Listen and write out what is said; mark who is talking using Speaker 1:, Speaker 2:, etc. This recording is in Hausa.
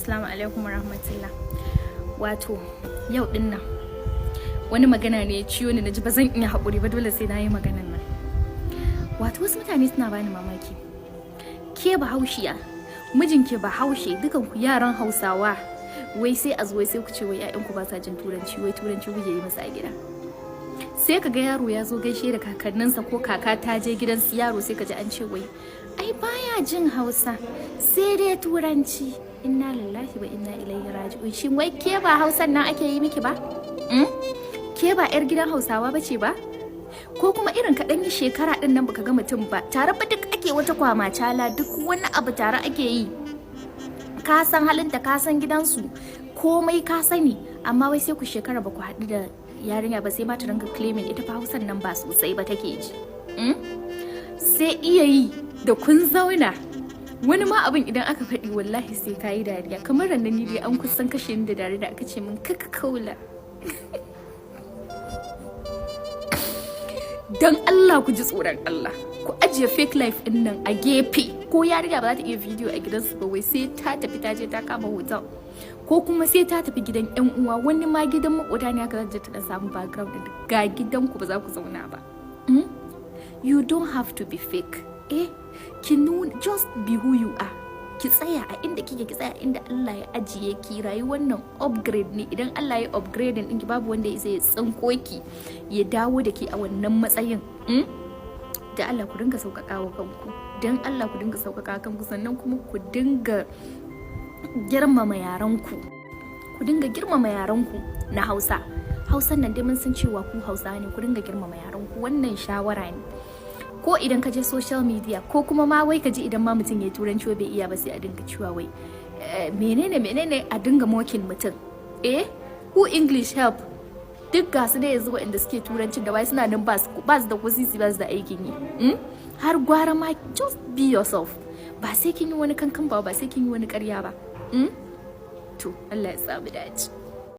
Speaker 1: Assalamu alaikum warahmatullah. Wato yau din nan wani magana ne ya ciyo ni, naji ba zan iya haƙuri ba, dole sai na yi maganan nan. Wato wasu mutane suna bani mamaki. Ke Bahaushiya, mijinki Bahaushe, dukan ku yaran Hausawa, wai sai a zo wai sai ku ce wai ƴaƴanku ba sa jin turanci, wai turanci kuke yi masa a gida. Sai kaga yaro ya zo gaishe da kakanninsa ko kaka ta je gidan su yaro, sai ka ji an ce wai ai baya jin Hausa sai dai turanci. Inna lillahi wa inna ilaihi raji'un. Shin wai ke ba Hausan nan ake yi miki ba? Ke ba yar gidan Hausawa bace ba? Ko kuma irin kaɗan yi shekara ɗin nan baka ga mutum ba, tare ba duk ake wata kwamacala, duk wani abu tare ake yi. Ka san halinta, ka san gidansu, komai ka sani, amma wai sai ku shekara ba ku haɗu da yarinya ba, sai ma ta ringa claiming ita fa Hausan nan ba sosai ba take ji. Sai iya yi da kun zauna, wani ma abin idan aka faɗi wallahi sai ka yi dariya, kamar rannan ni dai an kusan kashe ni da dariya da aka ce min kaka kaula. Dan Allah ku ji tsoron Allah, ku ajiye fake life din nan a gefe. Ko yarinya ba za ta iya video a gidansu ba, wai sai ta tafi ta je ta kama hotel, ko kuma sai ta tafi gidan yan uwa, wani ma gidan makota ne aka zata ta dan samu background din ga gidanku ba za ku zauna ba. You don't have to be fake. Ki nuna, just be who you are. Ki tsaya a inda kike, ki tsaya inda Allah ya ajiye ki. Rayuwar nan upgrade ne, idan Allah ya upgrade din ki, babu wanda zai tsinko ki ya dawo da ki a wannan matsayin. Da Allah ku dinga sauƙaƙa wa kanku, dan Allah ku dinga sauƙaƙa kanku, sannan kuma ku dinga girmama yaranku, ku dinga girmama yaranku na Hausa. Hausan nan dai mun san cewa ku Hausa ne, ku dinga girmama yaranku. Wannan shawara ne. Ko idan ka je social media, ko kuma ma wai ka ji idan ma mutum ya turanci bai iya ba, sai a dinga cewa wai menene a dinga mocking mutum. Who English help? Duk gasu da yanzu waɗanda suke turancin da wai suna nan ba su da kusisi, ba su da aikin yi. Har gwara ma, just be yourself. Ba sai kin yi wani kankan ba sai kin yi wani ƙarya ba. To Allah ya samu dace.